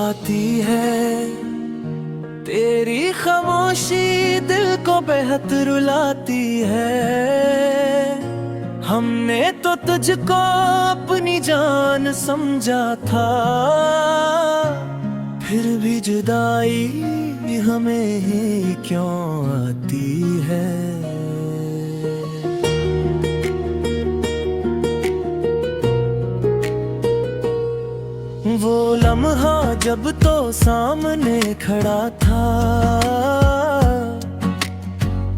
आती है। तेरी खामोशी दिल को बेहद रुलाती है। हमने तो तुझको अपनी जान समझा था, फिर भी जुदाई हमें ही क्यों आती है। वो लम्हा जब तो सामने खड़ा था,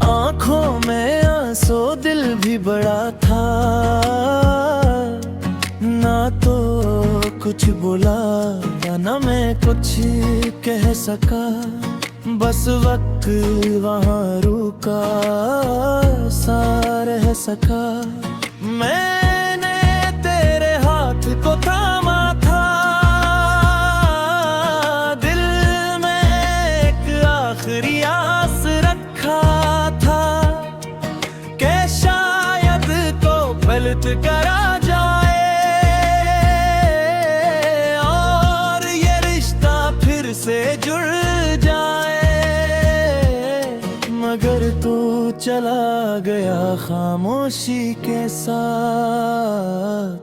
आंखों में आंसू दिल भी बड़ा था। ना तो कुछ बोला ना मैं कुछ कह सका, बस वक्त वहाँ रुका सा रह सका। मैंने तेरे हाथ को थामा था, दिल में एक आखिरी आस रखा था कि शायद तो पलट कर आ जाए और ये रिश्ता फिर से जुड़ जाए। मगर तू चला गया खामोशी के साथ,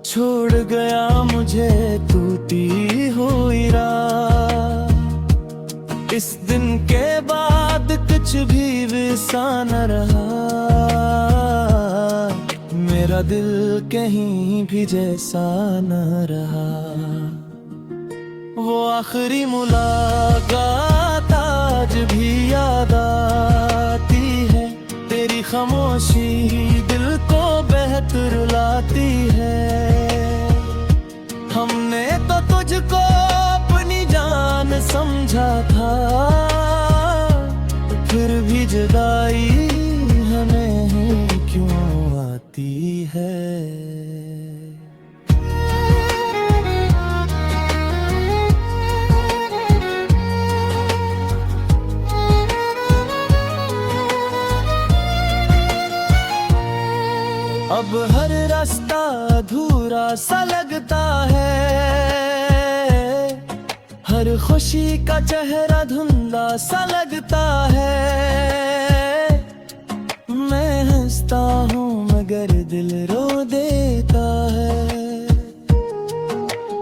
छोड़ गया मुझे टूटी हुई रात। इस दिन के बाद कुछ भी वैसा न रहा, मेरा दिल कहीं भी जैसा न रहा। वो आखिरी मुलाकात आज भी याद आती है। तेरी खामोशी दिल को बेहद रुलाती है। हमने तो तुझको अपनी जान समझा था, फिर भी जुदाई हमें ही क्यों आती है। अब हर रास्ता अधूरा सा लगता है, हर खुशी का चेहरा धुंधला सा लगता है। मैं हंसता हूँ मगर दिल रो देता है।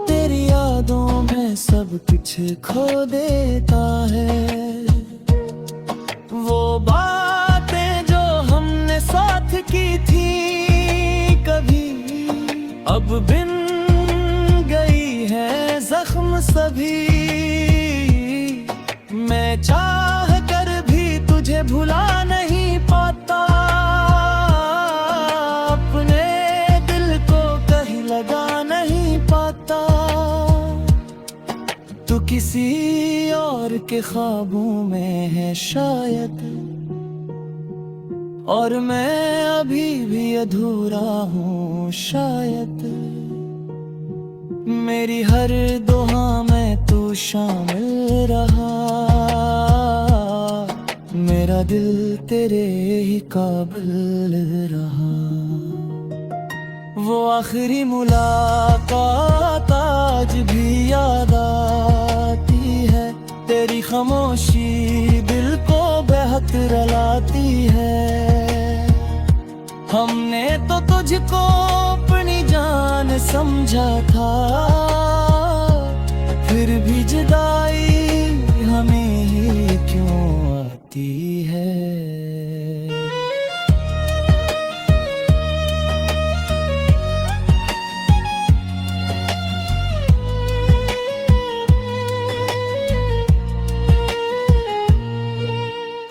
तेरी यादों में सब कुछ खो देता है। वो बातें जो हमने साथ की थी कभी, अब बिन गई है जख्म सभी। मैं चाह कर भी तुझे भुला नहीं पाता, अपने दिल को कहीं लगा नहीं पाता। तू किसी और के ख्वाबों में है शायद, और मैं अभी भी अधूरा हूँ शायद। मेरी हर दुआ में तू शामिल रहा, मेरा दिल तेरे ही काबिल रहा। वो आखिरी मुलाकात आज भी याद आती है। तेरी खामोशी दिल को बेहद रुलाती है। हमने तो तुझको अपनी जान समझा था, फिर भी जुदाई हमें ही क्यों आती है।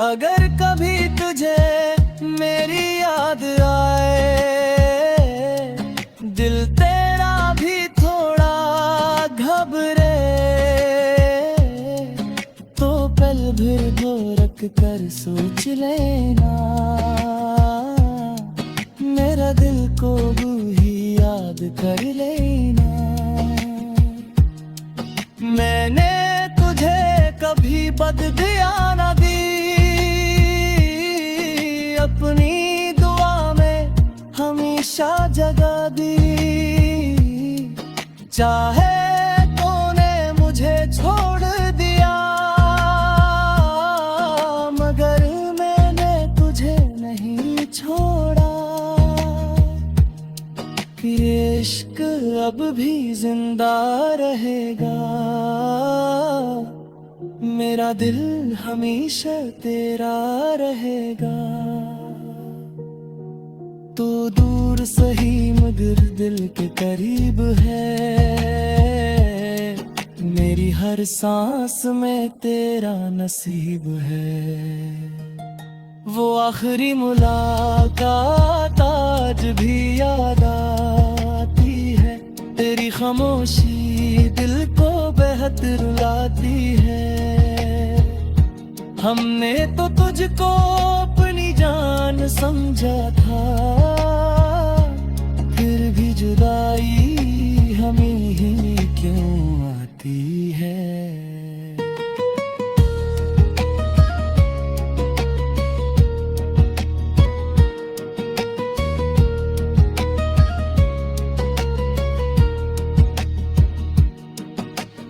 अगर कभी तुझे मेरी याद आए, दिल तेरा भी थोड़ा घबरे, तो पल भर भोरक कर सोच लेना। मेरा दिल को भी याद कर लेना। मैंने तुझे कभी बददिया न दी, अपनी दुआ में हमेशा जगह दी। चाहे तूने मुझे अब भी जिंदा रहेगा। मेरा दिल हमेशा तेरा रहेगा। तू दूर सही मगर दिल के करीब है। मेरी हर सांस में तेरा नसीब है। वो आखिरी मुलाकात आज भी याद आती है। तेरी खामोशी दिल को बेहद रुलाती है। हमने तो तुझको अपनी जान समझा था, फिर भी जुदाई हमें ही क्यों आती है।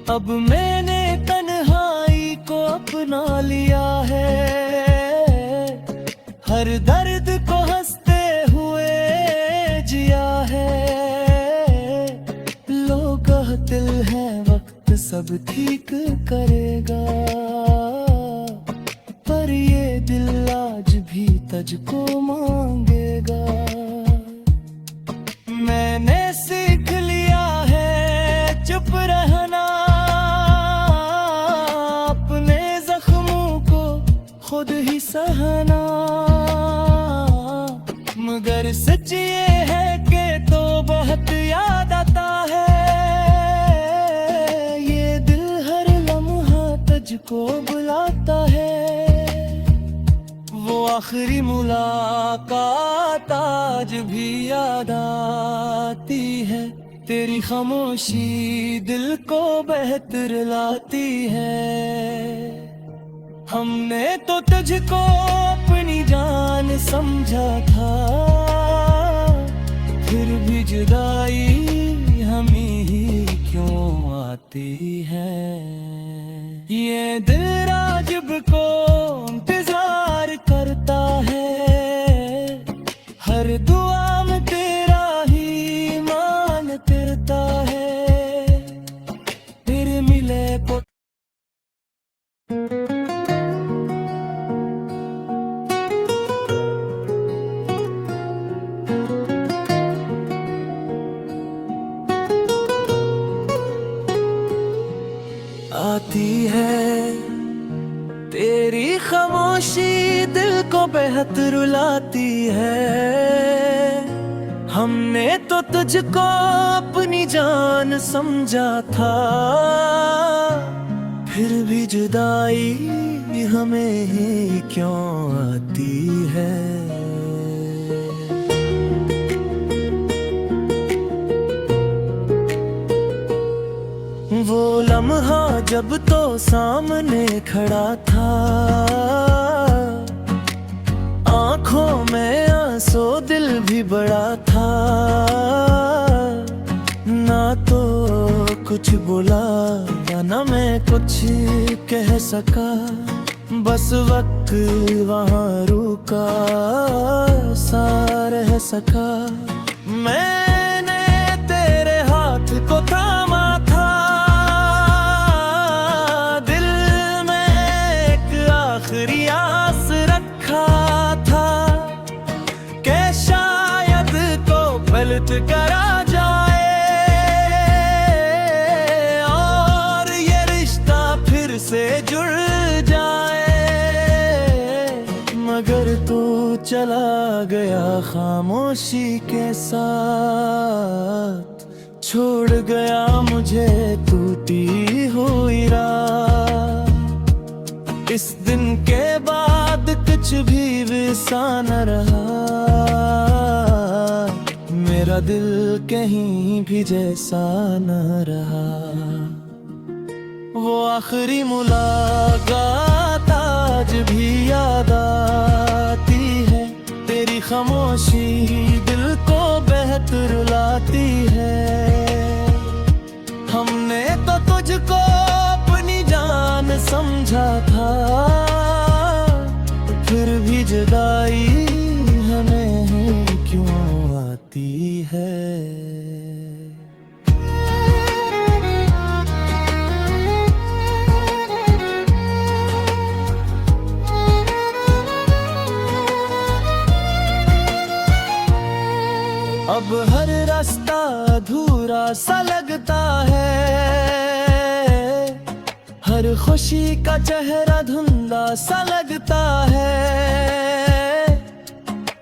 अब मैंने तन्हाई को अपना लिया है। हर दर्द को हंसते हुए जिया है। लोग कहते हैं वक्त सब ठीक करेगा, पर ये दिल आज भी तुझको मांगेगा। मैंने सीख लिया है चुप रहना, अपने जख्मों को खुद ही सहना। मगर सच ये है कि तो बहुत याद आता है। ये दिल हर लम्हा तुझको बुलाता है। वो आखिरी मुलाकात आज भी याद आती है। तेरी खामोशी दिल को बेहतर लाती है। हमने तो तुझको अपनी जान समझा था, फिर भी जुदाई हमें ही क्यों आती है। ये दिल राजिब को इंतजार करता है। हर दुआ में तेरा ही मान करता है। फिर मिले आती है। तेरी खामोशी दिल को बेहद रुलाती है। हमने तो तुझको अपनी जान समझा था, फिर भी जुदाई हमें ही क्यों आती है। वो लम्हा जब तो सामने खड़ा था, आंखों में आंसू दिल भी बड़ा था। ना तो कुछ बोला ना मैं कुछ कह सका, बस वक्त वहाँ रुका सा रह सका। मैंने तेरे हाथ को थामा था, दिल में एक आखिरी आस रखा था कि शायद तो पलट कर आ जाए और ये रिश्ता फिर से जुड़ जाए। मगर तू चला गया खामोशी के साथ, छोड़ गया मुझे टूटी हुई रात। इस दिन के बाद कुछ भी वैसा न रहा, मेरा दिल कहीं भी जैसा न रहा। वो आखिरी मुलाकात आज भी याद आती है। तेरी खामोशी दिल को बेहतर रुलाती है। हमने तो तुझको अपनी जान समझा था, फिर भी जुदाई हमें क्यों आती है। हर खुशी का चेहरा धुंधला सा लगता है।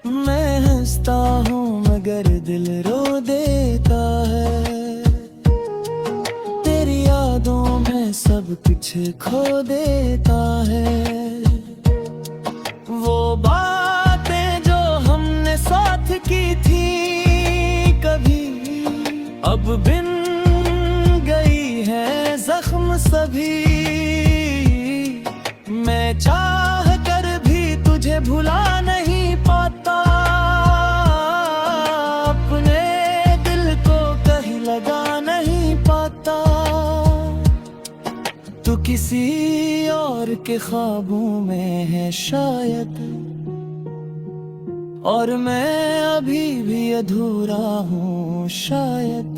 मैं हंसता हूँ मगर दिल रो देता है। तेरी यादों में सब कुछ खो देता है। वो बातें जो हमने साथ की थी कभी, अब बिन गई है जख्म सभी। मैं चाह कर भी तुझे भुला नहीं पाता, अपने दिल को कहीं लगा नहीं पाता। तू किसी और के ख्वाबों में है शायद, और मैं अभी भी अधूरा हूँ शायद।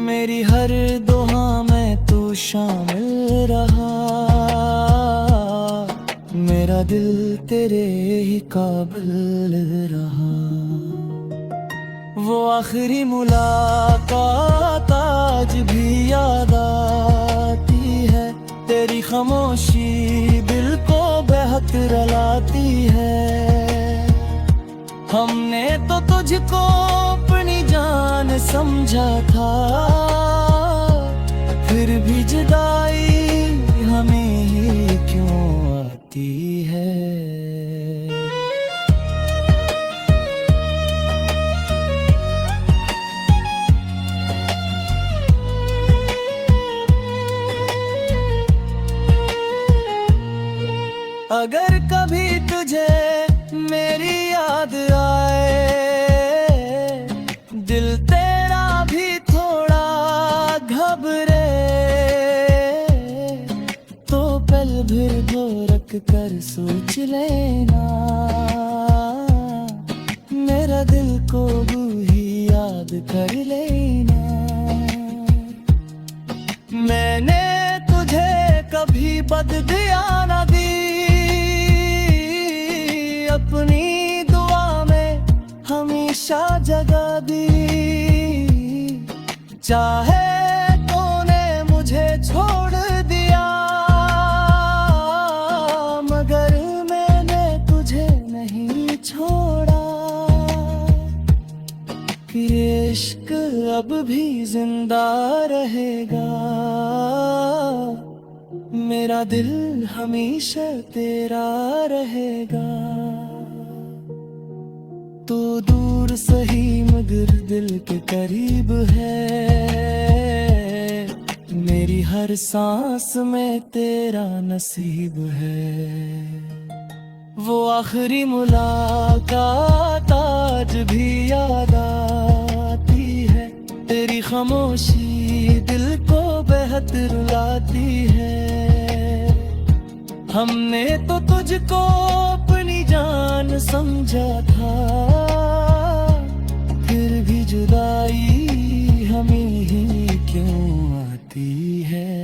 मेरी हर दुआ में तू शामिल रहा, मेरा दिल तेरे ही काबिल रहा। वो आखिरी मुलाकात आज भी याद आती है। तेरी खामोशी दिल को बेहद रुलाती है। हमने तो तुझको अपनी जान समझा था, फिर भी जुदाई हमें ही क्यों आती है। अगर कभी तुझे मेरी याद आए, दिल तेरा भी थोड़ा घबरे, तो पल भर रख कर सोच लेना। मेरा दिल को ही याद कर लेना। मैंने तुझे कभी बददिया न दी, अपनी दुआ में हमेशा जगह दी। चाहे तूने मुझे छोड़ दिया, मगर मैंने तुझे नहीं छोड़ा। ये इश्क अब भी जिंदा रहेगा, मेरा दिल हमेशा तेरा रहेगा। तू दूर सही मगर दिल के करीब है। मेरी हर सांस में तेरा नसीब है। वो आखिरी मुलाकात आज भी याद आती है। तेरी खामोशी दिल को बेहद रुलाती है। हमने तो तुझको अपनी जान समझा था, फिर भी जुदाई हमें ही क्यों आती है।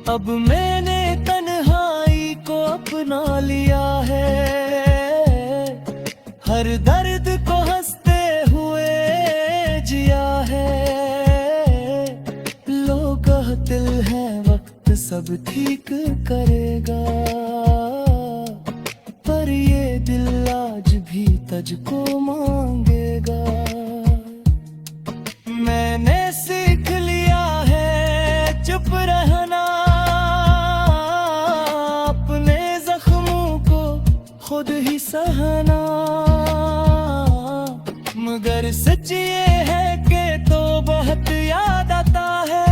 अब मैंने तन्हाई को अपना लिया है। हर दर्द को हंसते हुए जिया है। लोग कहते हैं वक्त सब ठीक करेगा, पर ये दिल आज भी तुझको मांगेगा। मैंने सीख लिया है चुप रहना, अपने जख्मों को खुद ही सहना। मगर सच ये है कि तो बहुत याद आता है।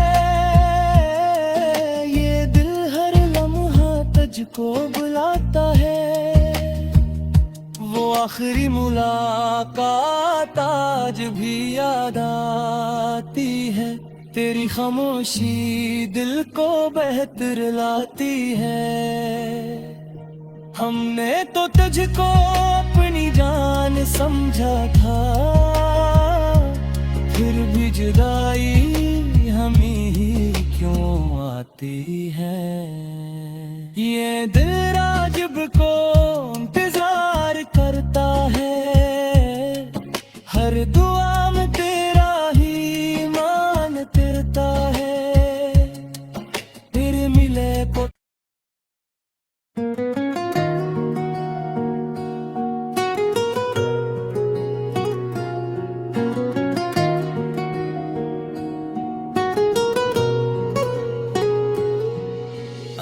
ये दिल हर लम्हा तुझको बुलाता है। वो आखिरी मुलाकात आज भी याद आती है। तेरी खामोशी दिल को बेहतर लाती है। हमने तो तुझको अपनी जान समझा था, फिर भी जुदाई हमें ही क्यों आती है। ये दिल राजिब को इंतजार करता है, हर दुआ में तेरा ही मान तेरता है, तेरे मिले को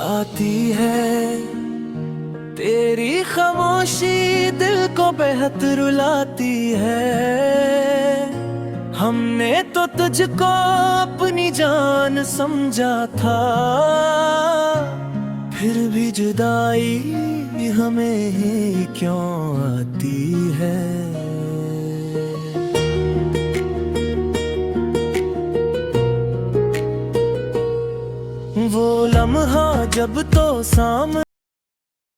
आती है तेरी खामोशी, दिल को बेहद रुलाती है। हमने तो तुझको अपनी जान समझा था, फिर भी जुदाई हमें ही क्यों आती है। वो लम्हा जब तो सामने